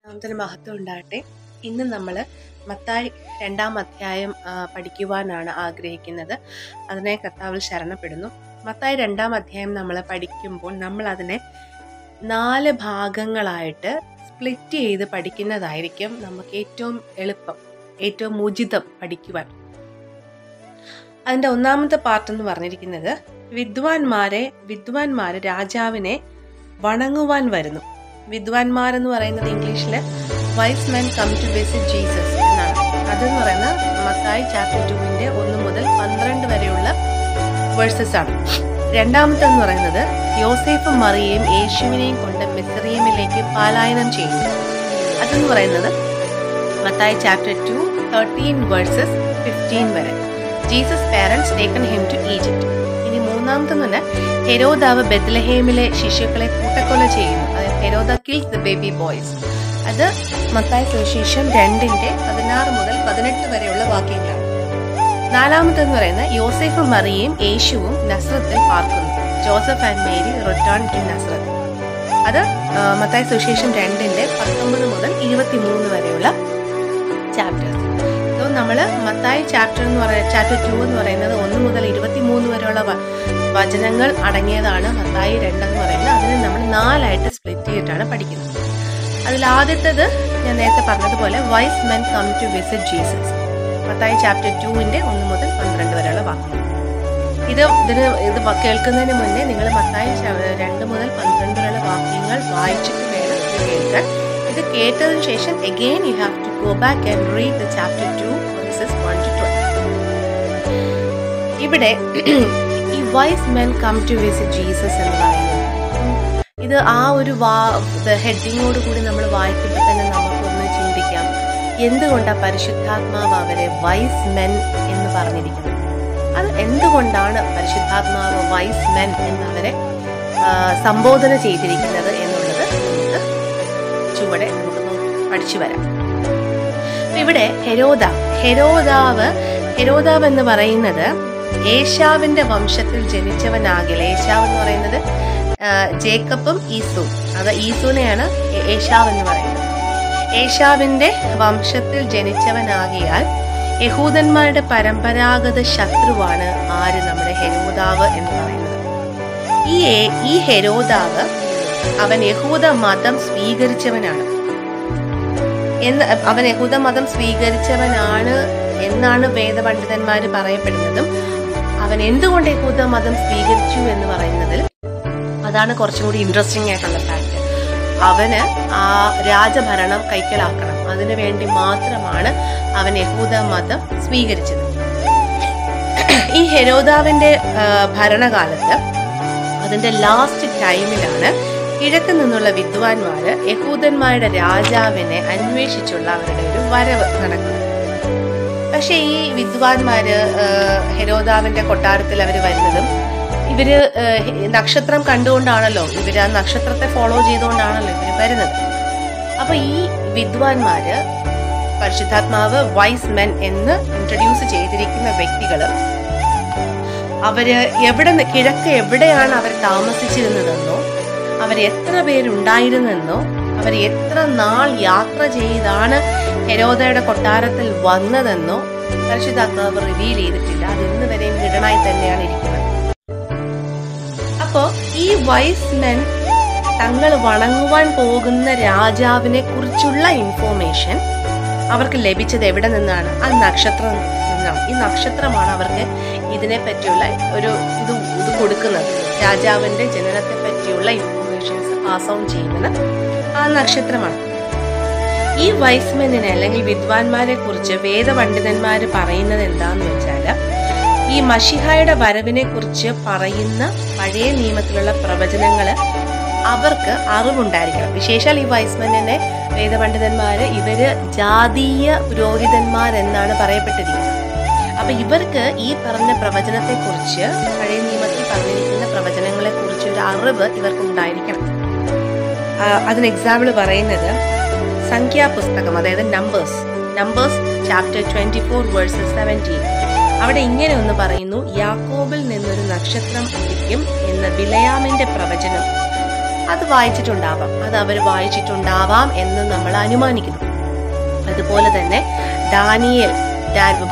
നാമത്തിന് മഹത്വം ഉണ്ടാകട്ടെ. ഇന്ന് നമ്മൾ മത്തായി 2-ാം അധ്യായം പഠിക്കുവാനാണ് ആഗ്രഹിക്കുന്നത്. അതിനെ കർത്താവിൽ ശരണപ്പെടുന്നു. മത്തായി 2-ാം അധ്യായം നമ്മൾ പഠിക്കുമ്പോൾ നമ്മൾ അതിനെ 4 ഭാഗങ്ങളായിട്ട് സ്പ്ലിറ്റ് ചെയ്ത് പഠിക്കുന്നതായിരിക്കും നമുക്ക് ഏറ്റവും എളുപ്പം, ഏറ്റവും ഉചിതം പഠിക്കുവാൻ. അതിൻ്റെ 1-ാമത്തെ പാർട്ട് എന്ന് പറഞ്ഞിരിക്കുന്നത് വിദ്വാൻമാര് രാജാവിനെ വണങ്ങുവാൻ വരുന്നു. വിദ്വാൻമാരെന്ന് പറയുന്നത് ഇംഗ്ലീഷിൽ wise men come to visit Jesus എന്നാണ്. അതെന്ന് പറയുന്നത് മത്തായി ചാപ്റ്റർ 2 1 മുതൽ 12 വരെയുള്ള വേഴ്സസ് ആണ്. 2-ാമത്തെന്ന് പറയുന്നത് യോസേഫും മറിയയും യേശുവിനെയും കൊണ്ട് മിസ്രയീമിലേക്ക് പലായനം ചെയ്യുന്നു. അതെന്ന് പറയുന്നത് മത്തായി ചാപ്റ്റർ 2 13 വേഴ്സസ് 15 വരെ. Jesus parents taken him to Egypt. ഇനി 3-ാമത്തെന്ന് പറഞ്ഞാൽ ഹെരോദാവ് ബെത്ലഹേമിലെ ശിശുക്കളെ കൂട്ടക്കൊല ചെയ്യുന്നു. അതായത് Herod kills the baby boys. അത് മത്തായി സുവിശേഷം 2-16 മുതൽ 18 വരെയുള്ള വാക്യങ്ങളാണ്. 4-ാമത്തെന്ന് പറയുന്നത് യോസേഫും മറിയയും യേശുവും നസ്രത്തിൽ പാർക്കുന്നു. Joseph and Mary return to Nazareth. അത് മത്തായി സുവിശേഷം 2-19 മുതൽ 23 വരെയുള്ള ചാപ്റ്റേഴ്സ്. നമ്മൾ മത്തായി ചാപ്റ്റർ 2 എന്ന് പറയുന്നത് 1 മുതൽ 23 വരെയുള്ള വചനങ്ങൾ അടങ്ങിയതാണ് മത്തായി 2 എന്ന് പറയുന്നത്. അതിനെ നമ്മൾ 4ആയിട്ട് സ്പ്ലിറ്റ് ചെയ്തിട്ടാണ് പഠിക്കുന്നത്. അതിൽ ആദ്യത്തേത് ഞാൻ നേരത്തെ പറഞ്ഞതുപോലെ wise men come to visit Jesus. മത്തായി ചാപ്റ്റർ 2 1 മുതൽ 12 വരെയുള്ള വാക്യങ്ങൾ. ഇത് കേൾക്കുന്നതിന് മുന്നേ നിങ്ങൾ മത്തായി 2 മുതൽ 12 വരെയുള്ള വാക്യങ്ങൾ വായിച്ചിട്ട് വേണം ഇത് കേൾക്കാൻ. ഇത് കേട്ടതിന് ശേഷം again you have to go back and read the chapter 2 verses 1 to 12. ഇവിടെ ഈ wise men come to visit Jesus എന്ന് പറയുന്നത് ഇത് ആ ഒരു ഹെഡിങ്ങോട് കൂടി നമ്മൾ വായിക്കുമ്പോൾ തന്നെ നമുക്കൊന്ന് ചിന്തിക്കാം, എന്തുകൊണ്ടാണ് പരിശുദ്ധാത്മാവ് അവരെ വൈസ് മെൻ എന്ന് പറഞ്ഞിരിക്കുന്നത്? അത് എന്തുകൊണ്ടാണ് പരിശുദ്ധാത്മാവ് വൈസ് മെൻ എന്നവരെ സംബോധന ചെയ്തിരിക്കുന്നത് എന്നുള്ളത് നമുക്ക് ചുവടെ നമുക്ക് പഠിച്ചു വരാം. ഇവിടെ ഹെരോദാവ് എന്ന് പറയുന്നത് ഏശാവിന്റെ വംശത്തിൽ ജനിച്ചവനാകില്ല. ഏശാവ് എന്ന് പറയുന്നത് ജേക്കബും ഈസുവും. അത് ഈസുവിനെയാണ് ഏശാവ് എന്ന് പറയുന്നത്. ഏശാവിന്റെ വംശത്തിൽ ജനിച്ചവനാകിയാൽ യഹൂദന്മാരുടെ പരമ്പരാഗത ശത്രുവാണ് ആര്? നമ്മുടെ ഹെരോദാവ് എന്ന് പറയുന്നത്. ഈ ഹെരോദാവ് അവൻ യഹൂദ മതം സ്വീകരിച്ചവനാണ് എന്നാണ് വേദപണ്ഡിതന്മാര് പറയപ്പെടുന്നതും. അവൻ എന്തുകൊണ്ട് യഹൂദ മതം സ്വീകരിച്ചു എന്ന് പറയുന്നതിൽ അതാണ് കുറച്ചും കൂടി ഇൻട്രസ്റ്റിംഗ് ആയിട്ടുള്ള ഫാക്ട്. അവന് ആ രാജഭരണം കൈക്കലാക്കണം, അതിനു വേണ്ടി മാത്രമാണ് അവൻ യഹൂദ മതം സ്വീകരിച്ചത്. ഈ ഹെരോദാവിന്റെ ഭരണകാലത്ത് അതിന്റെ ലാസ്റ്റ് ടൈമിലാണ് കിഴക്ക് നിന്നുള്ള വിദ്വാൻമാര് യഹൂദന്മാരുടെ രാജാവിനെ അന്വേഷിച്ചുള്ള അവരുടെ ഒരു വരവ് നടക്കുന്നത്. പക്ഷെ ഈ വിദ്വാൻമാര് ഹെരോദാവിന്റെ കൊട്ടാരത്തിൽ അവർ വരുന്നതും ഇവര് നക്ഷത്രം കണ്ടുകൊണ്ടാണല്ലോ, ഇവര് ആ നക്ഷത്രത്തെ ഫോളോ ചെയ്തുകൊണ്ടാണല്ലോ ഇവര് വരുന്നത്. അപ്പൊ ഈ വിദ്വാൻമാര് പരിശുദ്ധാത്മാവ് വൈസ് മെൻ എന്ന് ഇൻട്രൊഡ്യൂസ് ചെയ്തിരിക്കുന്ന വ്യക്തികള് അവര് കിഴക്ക് എവിടെയാണ് അവർ താമസിച്ചിരുന്നതെന്നോ, അവർ എത്ര പേരുണ്ടായിരുന്നെന്നോ, അവർ എത്ര നാൾ യാത്ര ചെയ്താണ് ഹെരോദയുടെ കൊട്ടാരത്തിൽ വന്നതെന്നോ പരിശുദ്ധാത്മാവ് റിവീൽ ചെയ്തിട്ടില്ല. അത് ഇന്ന് വരെയും ഹിഡനായി തന്നെയാണ് ഇരിക്കുന്നത്. അപ്പോ ഈ വൈസ് മെൻ തങ്ങൾ വണങ്ങുവാൻ പോകുന്ന രാജാവിനെ കുറിച്ചുള്ള ഇൻഫോർമേഷൻ അവർക്ക് ലഭിച്ചത് എവിടെ നിന്നാണ്? ആ നക്ഷത്രം നിന്നാണ്. ഈ നക്ഷത്രമാണ് അവർക്ക് ഇതിനെ പറ്റിയുള്ള ഇത് കൊടുക്കുന്നത്. രാജാവിന്റെ ജനനത്തെ പറ്റിയുള്ള ഇൻഫോർമേഷൻസ് പാസ് ഓൺ ചെയ്യുന്നത് ആ നക്ഷത്രമാണ്. ഈ വൈസ്മെന്നിനെ അല്ലെങ്കിൽ വിദ്വാൻമാരെ കുറിച്ച് വേദപണ്ഡിതന്മാര് പറയുന്നത് എന്താന്ന് വെച്ചാല് ഈ മശിഹായുടെ വരവിനെ കുറിച്ച് പറയുന്ന പഴയ നിയമത്തിലുള്ള പ്രവചനങ്ങള് അവർക്ക് അറിവുണ്ടായിരിക്കണം. വിശേഷാൽ ഈ വൈസ്മെന്നിനെ വേദപണ്ഡിതന്മാര് ഇവര് ജാതീയ പുരോഹിതന്മാരെന്നാണ് പറയപ്പെട്ടിരിക്കുന്നത്. അപ്പൊ ഇവർക്ക് ഈ പറഞ്ഞ പ്രവചനത്തെ കുറിച്ച്, പഴയ നിയമത്തിൽ പറഞ്ഞിരിക്കുന്ന പ്രവചനങ്ങളെ കുറിച്ച് ഒരു അറിവ് ഇവർക്ക് ഉണ്ടായിരിക്കണം. അതിന് എക്സാമ്പിൾ പറയുന്നത് സംഖ്യാപുസ്തകം, അതായത് നമ്പേഴ്സ് ചാപ്റ്റർ 24 വേഴ്സസ് 17. അവിടെ ഇങ്ങനെ ഒന്ന് പറയുന്നു: യാക്കോബിൽ നിന്നൊരു നക്ഷത്രം ഉദിക്കും എന്ന ബിലയാമിന്റെ പ്രവചനം അത് വായിച്ചിട്ടുണ്ടാവാം, അത് അവർ വായിച്ചിട്ടുണ്ടാവാം എന്ന് നമ്മൾ അനുമാനിക്കുന്നു. അതുപോലെ തന്നെ ഡാനിയേൽ,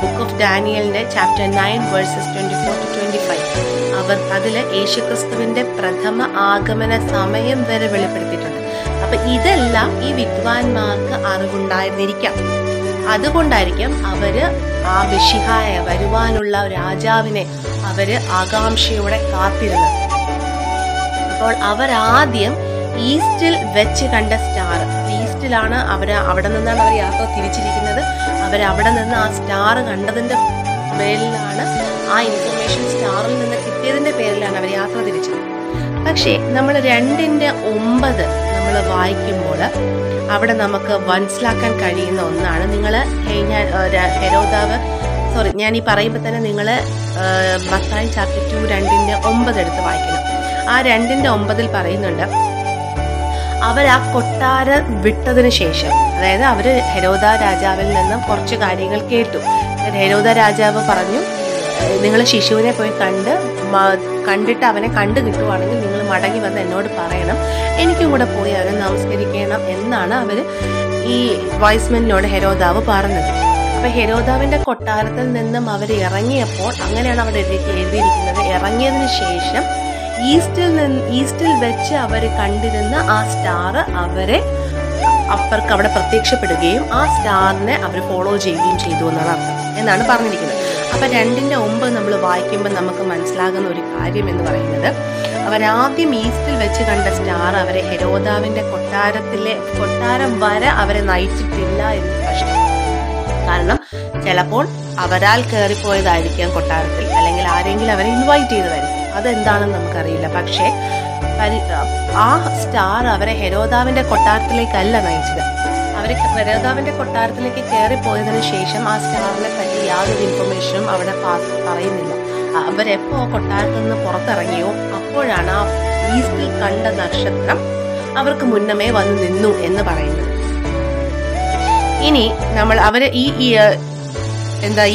ബുക്ക് ഓഫ് ഡാനിയലിന്റെ ചാപ്റ്റർ 9 വേഴ്സസ് 24-25 അവർ അതിൽ യേശുക്രിസ്തുവിന്റെ പ്രഥമ ആഗമന സമയം വരെ വെളിപ്പെടുത്തിയിട്ടുണ്ട്. അപ്പൊ ഇതെല്ലാം ഈ വിദ്വാൻമാർക്ക് അറിവുണ്ടായിരുന്നിരിക്കാം. അതുകൊണ്ടായിരിക്കും അവര് ആ മിശിഹായ വരുവാനുള്ള രാജാവിനെ അവര് ആകാംക്ഷയോടെ കാത്തിരുന്നത്. അപ്പോൾ അവരാദ്യം ഈസ്റ്റിൽ വെച്ച് കണ്ട സ്റ്റാർ, ഈസ്റ്റിലാണ് അവിടെ നിന്നാണ് അവർ യാത്ര തിരിച്ചിരിക്കുന്നത്. അവരവിടെ നിന്ന് ആ സ്റ്റാർ കണ്ടതിന്റെ പേരിലാണ്, ആ ഇൻഫർമേഷൻ സ്റ്റാറിൽ നിന്ന് കിട്ടിയതിന്റെ പേരിലാണ് അവർ യാത്ര തിരിച്ചത്. പക്ഷേ നമ്മൾ 2:9 നമ്മൾ വായിക്കുമ്പോൾ അവിടെ നമുക്ക് മനസ്സിലാക്കാൻ കഴിയുന്ന ഒന്നാണ്. നിങ്ങൾ ഹെരോദാവ് ഞാൻ ഈ പറയുമ്പോൾ തന്നെ നിങ്ങൾ മത്തായി ചാപ്റ്റർ 2 2:9 എടുത്ത് വായിക്കണം. ആ 2:9 പറയുന്നുണ്ട്, അവർ ആ കൊട്ടാരം വിട്ടതിന് ശേഷം, അതായത് അവര് ഹെരോദ രാജാവിൽ നിന്നും കുറച്ച് കാര്യങ്ങൾ കേട്ടു. ഹെരോദ രാജാവ് പറഞ്ഞു, നിങ്ങൾ ശിശുവിനെ പോയി കണ്ടിട്ട് അവനെ കണ്ടു കിട്ടുവാണെങ്കിൽ നിങ്ങൾ മടങ്ങി വന്ന് എന്നോട് പറയണം, എനിക്കും കൂടെ പോയി അവനെ നമസ്കരിക്കണം എന്നാണ് അവര് ഈ വൈസ്മെനിനോട് ഹെരോദാവ് പറഞ്ഞത്. അപ്പൊ ഹെരോദാവിന്റെ കൊട്ടാരത്തിൽ നിന്നും അവർ ഇറങ്ങിയപ്പോൾ, അങ്ങനെയാണ് അവിടെ എഴുതിയിരിക്കുന്നത്, ഇറങ്ങിയതിന് ശേഷം ഈസ്റ്റിൽ വെച്ച് അവർ കണ്ടിരുന്ന ആ സ്റ്റാർ അവർക്ക് അവിടെ പ്രത്യക്ഷപ്പെടുകയും ആ സ്റ്റാറിനെ അവർ ഫോളോ ചെയ്യുകയും ചെയ്തു എന്നാണ് അർത്ഥം എന്നാണ് പറഞ്ഞിരിക്കുന്നത്. അപ്പൊ 2:9 നമ്മൾ വായിക്കുമ്പോൾ നമുക്ക് മനസ്സിലാകുന്ന ഒരു കാര്യം എന്ന് പറയുന്നത്, അവരാദ്യം ഈസ്റ്റിൽ വെച്ച് കണ്ട സ്റ്റാർ അവരെ ഹെരോദാവിന്റെ കൊട്ടാരം വരെ അവരെ നയിച്ചിട്ടില്ല എന്ന് സ്പഷ്ടം. കാരണം ചിലപ്പോൾ അവരാൽ കയറിപ്പോയതായിരിക്കാം കൊട്ടാരത്തിൽ, അല്ലെങ്കിൽ ആരെങ്കിലും അവരെ ഇൻവൈറ്റ് ചെയ്തതായിരിക്കും, അതെന്താണെന്ന് നമുക്കറിയില്ല. പക്ഷേ ആ സ്റ്റാർ അവരെ ഹെരോദാവിന്റെ കൊട്ടാരത്തിലേക്കല്ല നയിച്ചത്. അവര് ഹെരോദാവിന്റെ കൊട്ടാരത്തിലേക്ക് കയറിപ്പോയതിനു ശേഷം ആ സ്റ്റാറിനെ പറ്റി യാതൊരു ഇൻഫർമേഷനും അവിടെ പറയുന്നില്ല. അവരെപ്പോ കൊട്ടാരത്തിൽ നിന്ന് പുറത്തിറങ്ങിയോ അപ്പോഴാണ് ആ ഈസ്റ്റിൽ കണ്ട നക്ഷത്രം അവർക്ക് മുന്നമേ വന്ന് നിന്നു എന്ന് പറയുന്നത്. ഇനി അവര്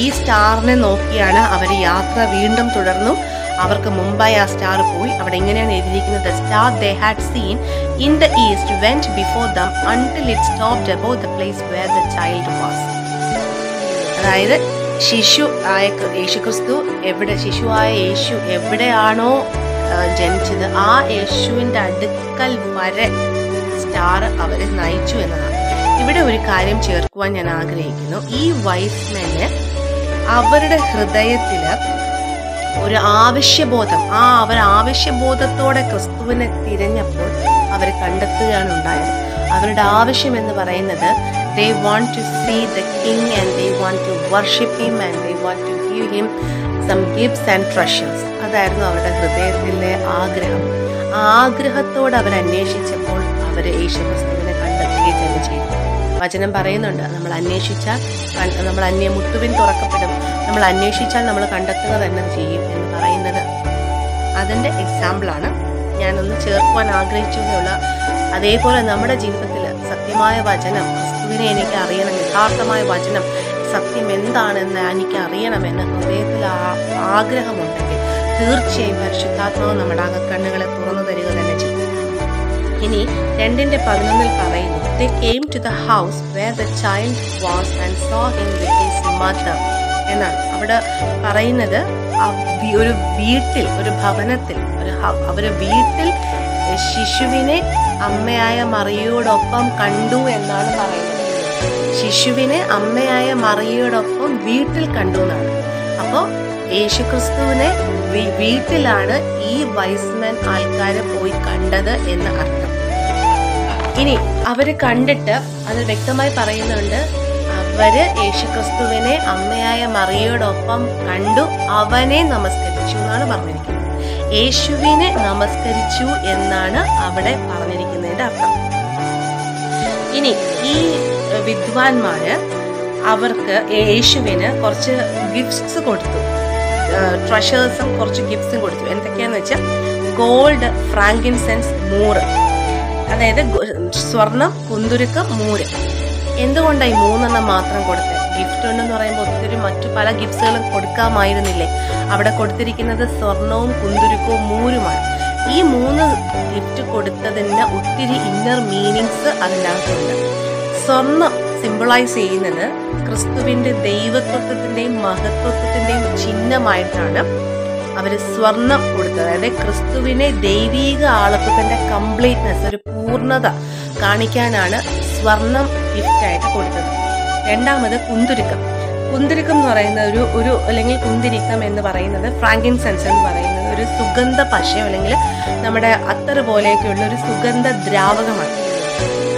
ഈ സ്റ്റാറിനെ നോക്കിയാണ് അവർ യാത്ര വീണ്ടും തുടർന്നു. അവർക്ക് മുമ്പായി ആ സ്റ്റാർ പോയി. അവിടെ ഇങ്ങനെയാണ് എഴുതിയിരിക്കുന്നത്, the star they had seen in the east went before them until it stopped above the place where the child was. അതായത് ശിശുവായ യേശു എവിടെയാണോ ജനിച്ചത് ആ യേശുവിന്റെ അടുക്കൽ വരെ സ്റ്റാർ അവരെ നയിച്ചു എന്നതാണ്. ഇവിടെ ഒരു കാര്യം ചേർക്കുവാൻ ഞാൻ ആഗ്രഹിക്കുന്നു. ഈ വൈസ്മെന് അവരുടെ ഹൃദയത്തില് ഒരു ആവശ്യബോധം, അവർ ആവശ്യബോധത്തോടെ ക്രിസ്തുവിനെ തിരഞ്ഞപ്പോൾ അവർ കണ്ടെത്തുകയാണ് ഉണ്ടായത്. അവരുടെ ആവശ്യം എന്ന് പറയുന്നത്, they want to see the king and they want to worship him and they want to give him some gifts and treasures. അതായിരുന്നു അവരുടെ ഹൃദയത്തിലെ ആഗ്രഹം. ആ ആഗ്രഹത്തോടെ അവർ അന്വേഷിച്ചപ്പോൾ അവർ യേശുക്രിസ്തുവിനെ കണ്ടെത്തുകയും തന്നെ ചെയ്തു. വചനം പറയുന്നുണ്ട്, നമ്മൾ അന്വേഷിച്ചാൽ മുട്ടുവിൻ തുറക്കപ്പെടും, നമ്മൾ അന്വേഷിച്ചാൽ നമ്മൾ കണ്ടെത്തുക തന്നെ ചെയ്യും എന്ന് പറയുന്നത് അതിന്റെ എക്സാമ്പിളാണ്. ഞാനൊന്ന് ചേർക്കുവാൻ ആഗ്രഹിച്ചുള്ള അതേപോലെ നമ്മുടെ ജീവിതത്തിൽ സത്യമായ വചനം, ക്രിസ്തുവിനെ എനിക്ക് അറിയണം, യഥാർത്ഥമായ വചനം സത്യം എന്താണെന്ന് എനിക്ക് അറിയണമെന്ന് ഹൃദയത്തിൽ ആഗ്രഹമുണ്ടെങ്കിൽ തീർച്ചയായും പരിശുദ്ധാത്മാവ് നമ്മുടെ അകക്കണ്ണുകളെ തുറന്നു തരിക തന്നെ ചെയ്യും. ഇനി 2:11 പറയുന്നു, they came to the house where the child was and saw him with his mother എന്നാണ്. അവിടെ പറയുന്നത് ഒരു വീട്ടിൽ, ഒരു ഭവനത്തിൽ, അവര് വീട്ടിൽ ശിശുവിനെ അമ്മയായ മറിയയോടൊപ്പം കണ്ടു എന്നാണ് പറയുന്നത്. ശിശുവിനെ അമ്മയായ മറിയയോടൊപ്പം വീട്ടിൽ കണ്ടു എന്നാണ്. അപ്പോൾ യേശുക്രിസ്തുവിനെ വീട്ടിലാണ് ഈ വൈസ്മെൻ ആൾക്കാരെ പോയി കണ്ടത് എന്ന് അർത്ഥം. ഇനി അവര് കണ്ടിട്ട് അത് വ്യക്തമായി പറയുന്നുണ്ട്, അവര് യേശുക്രിസ്തുവിനെ അമ്മയായ മറിയയോടൊപ്പം കണ്ടു, അവനെ നമസ്കരിച്ചു എന്നാണ് പറഞ്ഞിരിക്കുന്നത്. യേശുവിനെ നമസ്കരിച്ചു എന്നാണ് അവിടെ പറഞ്ഞിരിക്കുന്നതിന്റെ അർത്ഥം. ഇനി ഈ വിദ്വാൻമാര് അവർക്ക് യേശുവിന് കുറച്ച് ഗിഫ്റ്റ്സ് കൊടുത്തു, ട്രഷേഴ്സും കുറച്ച് ഗിഫ്റ്റ്സും കൊടുത്തു. എന്തൊക്കെയാന്ന് വെച്ചാൽ ഗോൾഡ്, ഫ്രാങ്കിൻസെൻസ്, മൂറ്, അതായത് സ്വർണം, കുന്തുരുക്കം, മൂര്. എന്തുകൊണ്ടാണ് ഈ 3 മാത്രം കൊടുത്തത്? ഗിഫ്റ്റ് ഉണ്ടെന്ന് പറയുമ്പോൾ ഒത്തിരി മറ്റു പല ഗിഫ്റ്റ്സുകളും കൊടുക്കാമായിരുന്നില്ലേ? അവിടെ കൊടുത്തിരിക്കുന്നത് സ്വർണവും കുന്തുരുക്കവും മൂരുമാണ്. ഈ 3 ഗിഫ്റ്റ് കൊടുത്തതിന് ഒത്തിരി ഇന്നർ മീനിങ്സ് അതിനകത്തുണ്ട്. സ്വർണം സിംബിളൈസ് ചെയ്യുന്നത് ക്രിസ്തുവിന്റെ ദൈവത്വത്തിന്റെയും മഹത്വത്തിന്റെയും ചിഹ്നമായിട്ടാണ് അവർ സ്വർണം കൊടുത്തത്. അതായത് ക്രിസ്തുവിനെ ദൈവീക ആളത്വത്തിന്റെ കംപ്ലീറ്റ്നെസ്, ഒരു പൂർണ്ണത കാണിക്കാനാണ് സ്വർണം ഗിഫ്റ്റായിട്ട് കൊടുത്തത്. രണ്ടാമത് കുന്തുരുക്കം. കുന്തുരുക്കം എന്ന് പറയുന്ന ഒരു അല്ലെങ്കിൽ കുന്തിരിക്കം എന്ന് പറയുന്നത് ഫ്രാങ്കിൻസെൻസ് എന്ന് പറയുന്നത് ഒരു സുഗന്ധ പശയോ അല്ലെങ്കിൽ നമ്മുടെ അത്തർ പോലെയൊക്കെയുള്ള ഒരു സുഗന്ധ ദ്രാവകമാണ്.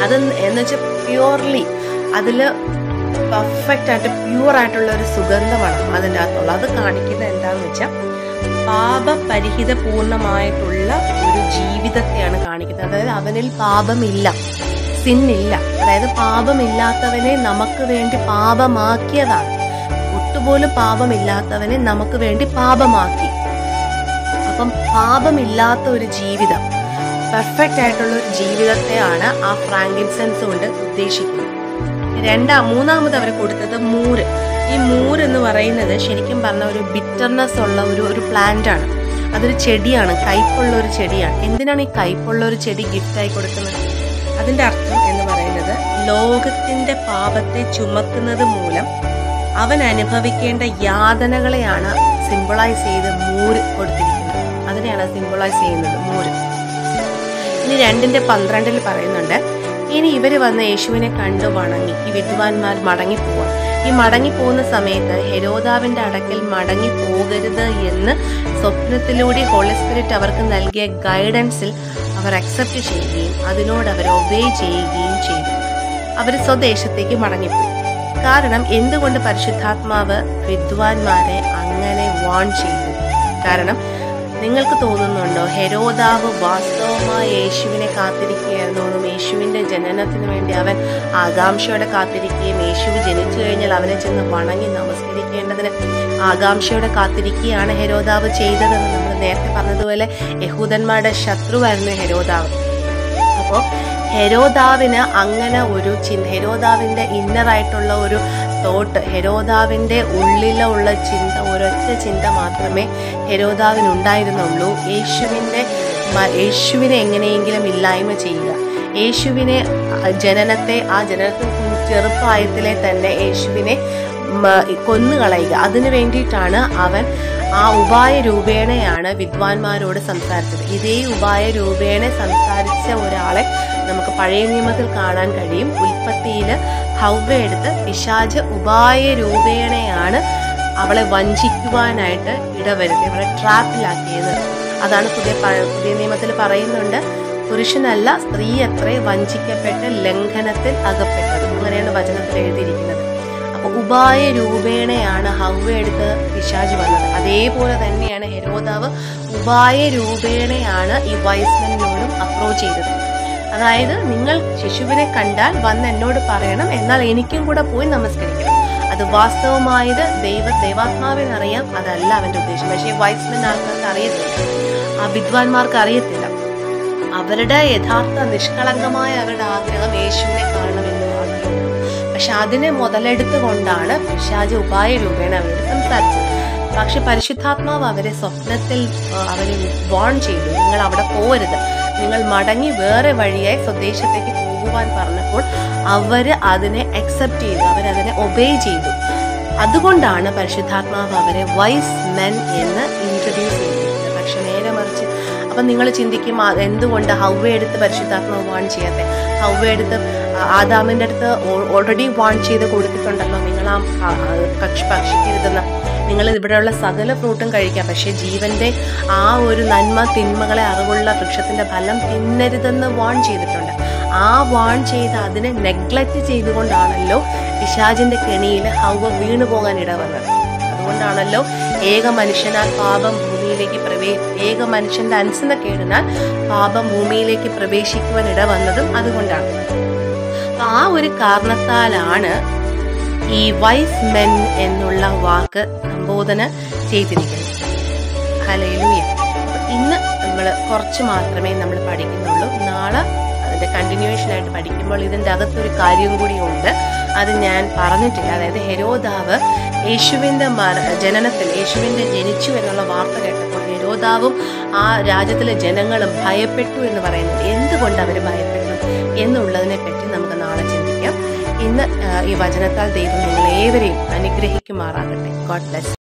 അത് എന്ന് വെച്ചാൽ പ്യുവർലി അതിൽ പെർഫെക്റ്റ് ആയിട്ട് പ്യുവർ ആയിട്ടുള്ള ഒരു സുഗന്ധമാണ് അതിൻ്റെ അകത്തുള്ളത്. അത് കാണിക്കുന്നത് എന്താണെന്ന് വെച്ചാൽ പാപപരിഹിത പൂർണ്ണമായിട്ടുള്ള ഒരു ജീവിതത്തെയാണ് കാണിക്കുന്നത്. അതായത് അവനിൽ പാപമില്ല, സിന്നില്ല. അതായത് പാപമില്ലാത്തവനെ നമുക്ക് വേണ്ടി പാപമാക്കിയതാണ്. ഒട്ടുപോലും പാപമില്ലാത്തവനെ നമുക്ക് വേണ്ടി പാപമാക്കി. അപ്പം പാപമില്ലാത്ത ഒരു ജീവിതം, പെർഫെക്റ്റ് ആയിട്ടുള്ള ഒരു ജീവിതത്തെയാണ് ആ ഫ്രാങ്കിൻസെൻസ് കൊണ്ട് ഉദ്ദേശിക്കുന്നത്. മൂന്നാമത് അവർ കൊടുത്തത് മൂര്. ഈ മൂര് എന്ന് പറയുന്നത് ശരിക്കും പറഞ്ഞ ഒരു ബിറ്റർനെസ് ഉള്ള ഒരു പ്ലാന്റ് ആണ്. അതൊരു ചെടിയാണ്, കയ്പുള്ള ഒരു ചെടിയാണ്. എന്തിനാണ് ഈ കയ്പുള്ള ഒരു ചെടി ഗിഫ്റ്റായി കൊടുക്കുന്നത്? അതിന്റെ അർത്ഥം എന്ന് പറയുന്നത് ലോകത്തിന്റെ പാപത്തെ ചുമക്കുന്നത് മൂലം അവൻ അനുഭവിക്കേണ്ട യാതനകളെയാണ് സിംബിളൈസ് ചെയ്ത് മൂര് കൊടുത്തിരിക്കുന്നത്. അതിനെയാണ് സിംബിളൈസ് ചെയ്യുന്നത് മൂര്. ഇനി 2:12 പറയുന്നുണ്ട്, ഇനി ഇവര് വന്ന് യേശുവിനെ കണ്ടു വണങ്ങി. ഈ വിദ്വാൻമാർ മടങ്ങിപ്പോവാം. ഈ മടങ്ങിപ്പോകുന്ന സമയത്ത് ഹെരോദാവിന്റെ അടുക്കൽ മടങ്ങി പോകരുത് എന്ന് സ്വപ്നത്തിലൂടെ ഹോളി സ്പിരിറ്റ് അവർക്ക് നൽകിയ ഗൈഡൻസിൽ അവർ അക്സെപ്റ്റ് ചെയ്യുകയും അതിനോട് അവർ ഒബേ ചെയ്യുകയും ചെയ്തു. അവർ സ്വദേശത്തേക്ക് മടങ്ങിപ്പോയി. കാരണം എന്തുകൊണ്ട് പരിശുദ്ധാത്മാവ് വിദ്വാൻമാരെ അങ്ങനെ വാൺ ചെയ്തു? കാരണം നിങ്ങൾക്ക് തോന്നുന്നുണ്ടോ ഹെരോദാവ് വാസ്തവമായി യേശുവിനെ കാത്തിരിക്കുകയായിരുന്നു എന്നും യേശുവിന്റെ ജനനത്തിന് വേണ്ടി അവൻ ആകാംക്ഷയോടെ കാത്തിരിക്കുകയും യേശു ജനിച്ചു കഴിഞ്ഞാൽ അവനെ ചെന്ന് വണങ്ങി നമസ്കരിക്കേണ്ടതിന് ആകാംക്ഷയോടെ കാത്തിരിക്കുകയാണ് ഹെരോദാവ് ചെയ്തതെന്ന് നമ്മൾ നേരത്തെ പറഞ്ഞതുപോലെ യഹൂദന്മാരുടെ ശത്രുവായിരുന്നു ഹെരോദാവ്. അപ്പോൾ ഹെരോദാവിന് അങ്ങനെ ഒരു ഹെരോദാവിന്റെ ഇന്നറായിട്ടുള്ള ഒരു തോട്ട്, ഹെരോദാവിന്റെ ഉള്ളിലുള്ള ചിന്ത, ഒരൊറ്റ ചിന്ത മാത്രമേ ഹെരോദാവിനുണ്ടായിരുന്നുള്ളൂ. യേശുവിനെ എങ്ങനെയെങ്കിലും ഇല്ലായ്മ ചെയ്യുക, യേശുവിനെ ആ ജനനത്തിന് ചെറുപ്രായത്തിലെ തന്നെ യേശുവിനെ കൊന്നുകളയുക. അതിനു വേണ്ടിയിട്ടാണ് അവൻ ആ ഉപായ രൂപേണയാണ് വിദ്വാൻമാരോട് സംസാരിച്ചത്. ഇതേ ഉപായ രൂപേണ സംസാരിച്ച ഒരാളെ നമുക്ക് പഴയ നിയമത്തിൽ കാണാൻ കഴിയും. ഉൽപ്പത്തിയിൽ ഹവ്വയെടുത്ത് പിശാച് ഉപായ രൂപേണയാണ് അവളെ വഞ്ചിക്കുവാനായിട്ട് ഇടവരുത്തി, അവളെ ട്രാപ്പിലാക്കിയത്. അതാണ് പുതിയ നിയമത്തിൽ പറയുന്നുണ്ട്, പുരുഷനല്ല സ്ത്രീ അത്രേ വഞ്ചിക്കപ്പെട്ട് ലംഘനത്തിൽ അകപ്പെട്ടത്. അങ്ങനെയാണ് വചനത്തിൽ എഴുതിയിരിക്കുന്നത്. അപ്പൊ ഉപായ രൂപേണയാണ് ഹവ്വയെടുത്ത് പിശാച് വന്നത്. അതേപോലെ തന്നെയാണ് ഹെരോദാവ് ഉപായ രൂപേണയാണ് ഈ വൈസ്മെനോടും അപ്രോച്ച് ചെയ്തത്. അതായത് നിങ്ങൾ ശിശുവിനെ കണ്ടാൽ വന്ന് എന്നോട് പറയണം, എന്നാൽ എനിക്കും കൂടെ പോയി നമസ്കരിക്കണം. അത് വാസ്തവമായത് ദൈവാത്മാവിനറിയാം, അതല്ല അവന്റെ ഉദ്ദേശം. പക്ഷേ വൈസ്മെൻ ആൾക്കാർക്ക് അറിയത്തില്ല, ആ വിദ്വാൻമാർക്ക് അറിയത്തില്ല. അവരുടെ യഥാർത്ഥ നിഷ്കളങ്കമായ അവരുടെ ആഗ്രഹം യേശുവിനെ കാണണമെന്നുള്ളതാണ്. പക്ഷെ അതിനെ മുതലെടുത്തുകൊണ്ടാണ് പിശാച് ഉപായ രൂപേണ അവരോട് സംസാരിച്ചത്. പക്ഷെ പരിശുദ്ധാത്മാവ് അവരെ സ്വപ്നത്തിൽ അവരെ വാൺ ചെയ്തു, നിങ്ങൾ അവിടെ പോകരുത്, നിങ്ങൾ മടങ്ങി വേറെ വഴിയായി സ്വദേശത്തേക്ക് പോകുവാൻ പറഞ്ഞപ്പോൾ അവര് അതിനെ അക്സെപ്റ്റ് ചെയ്തു, അവരതിനെ ഒബേ ചെയ്തു. അതുകൊണ്ടാണ് പരിശുദ്ധാത്മാവ് അവരെ വൈസ് മെൻ എന്ന് ഇൻട്രൊഡ്യൂസ് ചെയ്തിരുന്നത്. പക്ഷെ നേരെ മറിച്ച് അപ്പം നിങ്ങൾ ചിന്തിക്കും, എന്തുകൊണ്ട് ഹവ്വയെടുത്ത് പരിശുദ്ധാത്മാവ് വാൺ ചെയ്യാതെ? ഹവ്വയെടുത്ത് ആദാമിൻ്റെ അടുത്ത് ഓൾറെഡി വാൺ ചെയ്ത് കൊടുത്തിട്ടുണ്ടല്ലോ, നിങ്ങൾ ആ ഭക്ഷിക്കരുതെന്ന്. നിങ്ങൾ ഇവിടെയുള്ള സകല ഫ്രൂട്ടും കഴിക്കാം, പക്ഷെ ജീവന്റെ ആ ഒരു നന്മ തിന്മകളെ അറിവുള്ള വൃക്ഷത്തിന്റെ ഫലം തിന്നരുതെന്ന് വാൺ ചെയ്തിട്ടുണ്ട്. ആ വാൺ ചെയ്ത് അതിനെ നെഗ്ലക്റ്റ് ചെയ്തുകൊണ്ടാണല്ലോ പിശാചിന്റെ കെണിയിൽ ഹവ്വ വീണു പോകാൻ ഇടവന്നത്. അതുകൊണ്ടാണല്ലോ ഏക മനുഷ്യനാൽ പാപം ഭൂമിയിലേക്ക് ഏക മനുഷ്യന്റെ അനുസരണക്കേടിനാൽ പാപം ഭൂമിയിലേക്ക് പ്രവേശിക്കുവാൻ ഇടവന്നതും അതുകൊണ്ടാണ്. ആ ഒരു കാരണത്താലാണ് ഈ വൈസ് മെൻ എന്നുള്ള വാക്ക് സംബോധന ചെയ്തിരിക്കുന്നത്. ഹല്ലേലൂയ. ഇന്ന് നമ്മൾ കുറച്ച് മാത്രമേ നമ്മൾ പഠിക്കുന്നുള്ളൂ. നാളെ അതിന്റെ കണ്ടിന്യൂവേഷൻ ആയിട്ട് പഠിക്കുമ്പോൾ ഇതിന്റെ അകത്തൊരു കാര്യം കൂടി ഉണ്ട്. അത് ഞാൻ പറഞ്ഞിട്ടില്ല. അതായത് ഹെരോദാവ് യേശുവിൻ്റെ ജനനത്തിൽ യേശുവിൻ്റെ ജനിച്ചു എന്നുള്ള വാർത്ത കേട്ടപ്പോൾ ഹെരോദാവും ആ രാജ്യത്തിലെ ജനങ്ങളും ഭയപ്പെട്ടു എന്ന് പറയുന്നത് എന്തുകൊണ്ട് അവർ ഭയപ്പെട്ടു എന്നുള്ളതിനെ പറ്റി നമുക്ക് നാളെ ചിന്തിക്കാം. ഇന്ന് ഈ വചനത്താൽ ദൈവം നിങ്ങളേവരെയും അനുഗ്രഹിക്കുമാറാകട്ടെ. God bless.